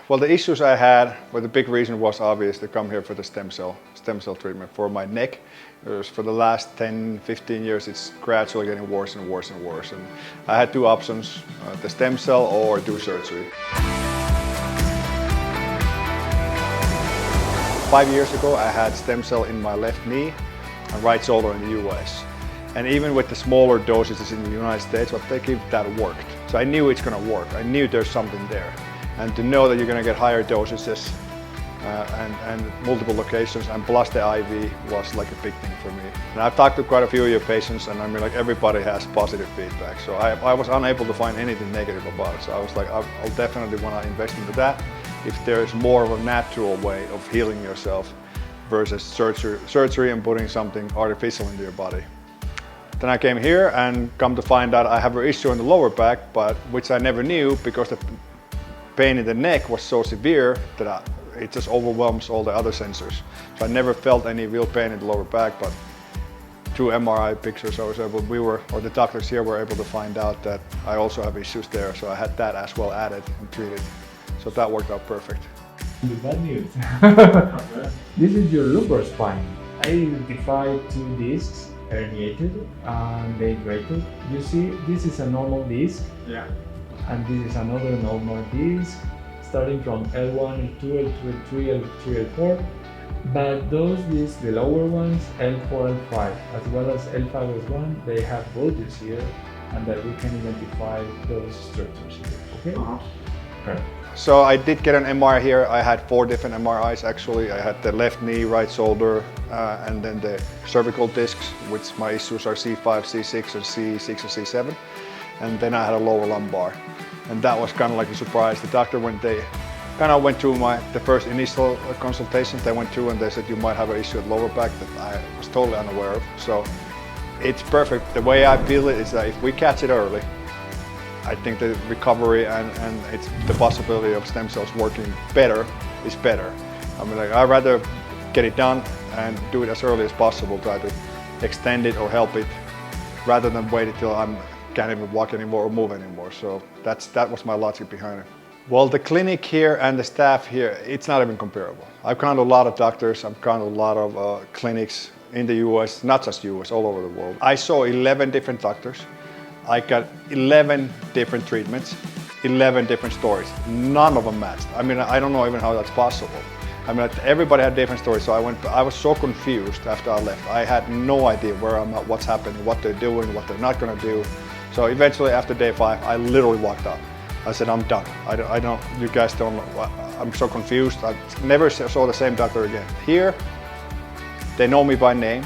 Well, the issues I had, well, the big reason was obvious to come here for the stem cell treatment for my neck. For the last 10, 15 years, it's gradually getting worse and worse and worse. And I had two options, the stem cell or do surgery. 5 years ago, I had stem cell in my left knee and right shoulder in the US. And even with the smaller dosages in the United States, what they give, that worked. So I knew it's gonna work. I knew there's something there. And to know that you're gonna get higher dosages and multiple locations and plus the IV was like a big thing for me. And I've talked to quite a few of your patients, and I mean, like, everybody has positive feedback. So I was unable to find anything negative about it. So I was like, I'll definitely wanna invest into that if there's more of a natural way of healing yourself versus surgery and putting something artificial into your body. Then I came here and come to find out I have an issue in the lower back, but which I never knew because the pain in the neck was so severe that it just overwhelms all the other sensors. So I never felt any real pain in the lower back, but through MRI pictures, the doctors here were able to find out that I also have issues there. So I had that as well added and treated. So that worked out perfect. The bad news. This is your lumbar spine. I identified 2 discs, herniated and dehydrated. You see, this is a normal disc. Yeah. And this is another normal disc, starting from L1, L2, L2, L3, L3, L4. But those discs, the lower ones, L4, L5, as well as L5, L1, they have bulges here, and that we can identify those structures here. Okay? Perfect. So I did get an MRI here. I had 4 different MRIs actually. I had the left knee, right shoulder, and then the cervical discs, which my issues are C5, C6, or C6 or C7. And then I had a lower lumbar. And that was kind of like a surprise. The doctor, when they kind of went through the first initial consultation, they went through and they said you might have an issue at lower back that I was totally unaware of. So it's perfect. The way I feel it is that if we catch it early, I think the recovery and it's the possibility of stem cells working better is better. I mean, like, I'd rather get it done and do it as early as possible, try to extend it or help it, rather than wait until I can't even walk anymore or move anymore. So that was my logic behind it. Well, the clinic here and the staff here, it's not even comparable. I've counted a lot of doctors, I've counted a lot of clinics in the US, not just US, all over the world. I saw 11 different doctors. I got 11 different treatments, 11 different stories. None of them matched. I mean, I don't know even how that's possible. I mean, everybody had different stories, so I was so confused after I left. I had no idea where I'm at, what's happening, what they're doing, what they're not gonna do. So eventually, after day 5, I literally walked out. I said, I'm done. I don't, you guys don't know. I'm so confused. I never saw the same doctor again. Here, they know me by name.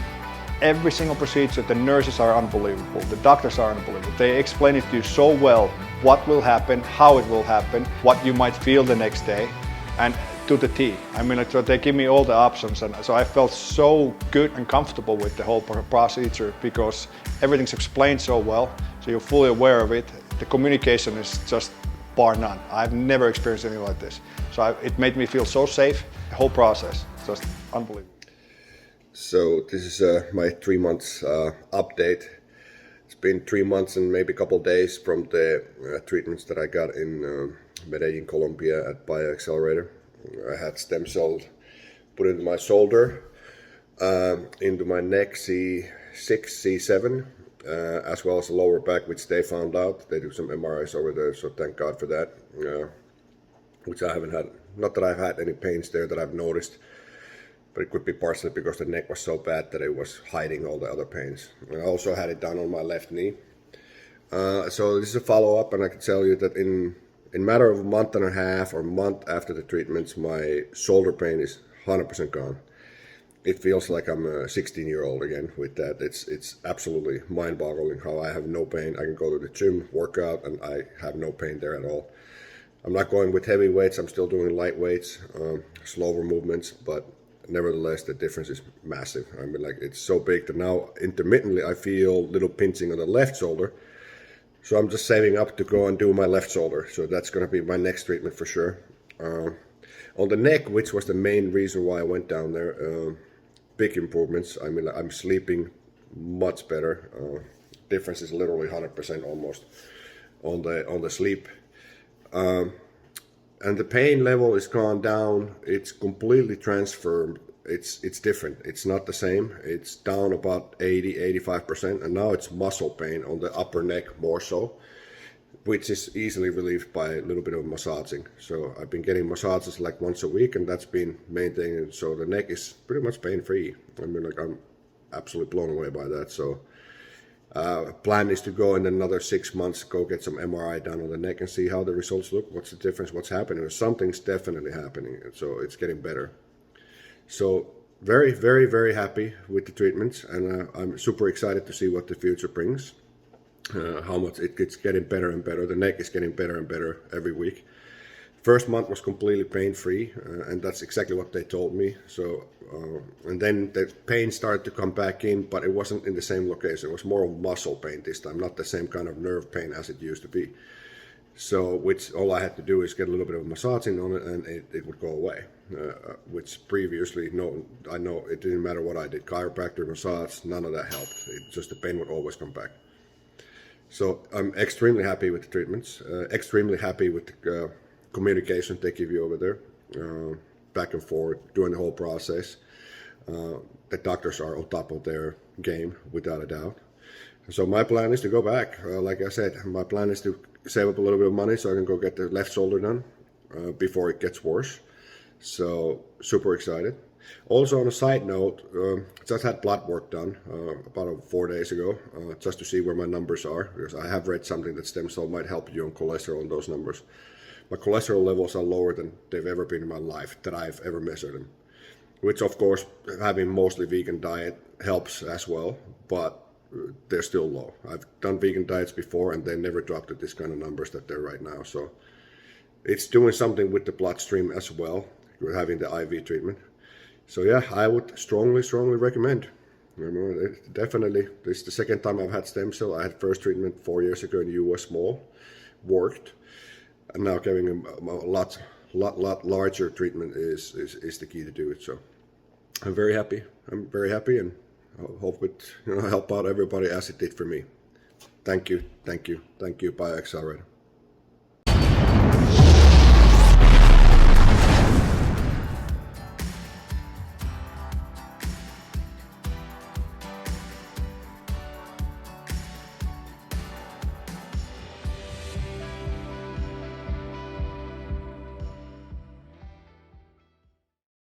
Every single procedure, the nurses are unbelievable, the doctors are unbelievable. They explain it to you so well, what will happen, how it will happen, what you might feel the next day, and to the T. I mean, so they give me all the options, and so I felt so good and comfortable with the whole procedure because everything's explained so well, so you're fully aware of it. The communication is just bar none. I've never experienced anything like this. So it made me feel so safe, the whole process, just unbelievable. So this is my 3 months update. It's been 3 months and maybe a couple of days from the treatments that I got in Medellin, Colombia at BioXcellerator. I had stem cells put into my shoulder, into my neck, C6, C7, as well as the lower back, which they found out. They do some MRIs over there, so thank God for that. Which I haven't had, not that I've had any pains there that I've noticed, but it could be partially because the neck was so bad that it was hiding all the other pains. And I also had it done on my left knee. So this is a follow-up, and I can tell you that in matter of a month and a half or month after the treatments, my shoulder pain is 100% gone. It feels like I'm a 16-year-old again with that. It's absolutely mind-boggling how I have no pain. I can go to the gym, work out, and I have no pain there at all. I'm not going with heavy weights. I'm still doing light weights, slower movements, but nevertheless, the difference is massive. I mean, like, it's so big that now intermittently I feel little pinching on the left shoulder. So I'm just saving up to go and do my left shoulder. So that's going to be my next treatment for sure. On the neck, which was the main reason why I went down there, big improvements. I mean, I'm sleeping much better. Difference is literally 100% almost on the sleep. and the pain level is gone down. It's completely transformed. It's different. It's not the same. It's down about 80-85%, and now it's muscle pain on the upper neck more so, which is easily relieved by a little bit of massaging. So I've been getting massages like once a week, and that's been maintaining. So the neck is pretty much pain-free. I mean, like, I'm absolutely blown away by that. So plan is to go in another 6 months, go get some MRI done on the neck and see how the results look. What's the difference? What's happening? Something's definitely happening. So it's getting better. So very, very, very happy with the treatments, and I'm super excited to see what the future brings. How much it's getting better and better. The neck is getting better and better every week. First month was completely pain-free, and that's exactly what they told me. So, and then the pain started to come back in, but it wasn't in the same location. It was more muscle pain this time, not the same kind of nerve pain as it used to be. So, which all I had to do is get a little bit of massaging on it, and it would go away. Which previously, no, I know it didn't matter what I did, chiropractor, massage, none of that helped. Just the pain would always come back. So I'm extremely happy with the treatments, extremely happy with the communication they give you over there, back and forth during the whole process. The doctors are on top of their game, without a doubt. So my plan is to go back. Like I said, my plan is to save up a little bit of money so I can go get the left shoulder done before it gets worse. So super excited. Also, on a side note, just had blood work done about 4 days ago, just to see where my numbers are, because I have read something that stem cell might help you on cholesterol and those numbers. My cholesterol levels are lower than they've ever been in my life, that I've ever measured them. Which, of course, having mostly vegan diet helps as well, but they're still low. I've done vegan diets before, and they never dropped to this kind of numbers that they're right now. So it's doing something with the bloodstream as well, with having the IV treatment. So yeah, I would strongly recommend. Definitely, this is the second time I've had stem cell. I had first treatment 4 years ago in the US, small, worked, and now getting a lot larger treatment is the key to do it. So I'm very happy. I'm very happy, and I hope it help out everybody as it did for me. Thank you, BioXcellerator.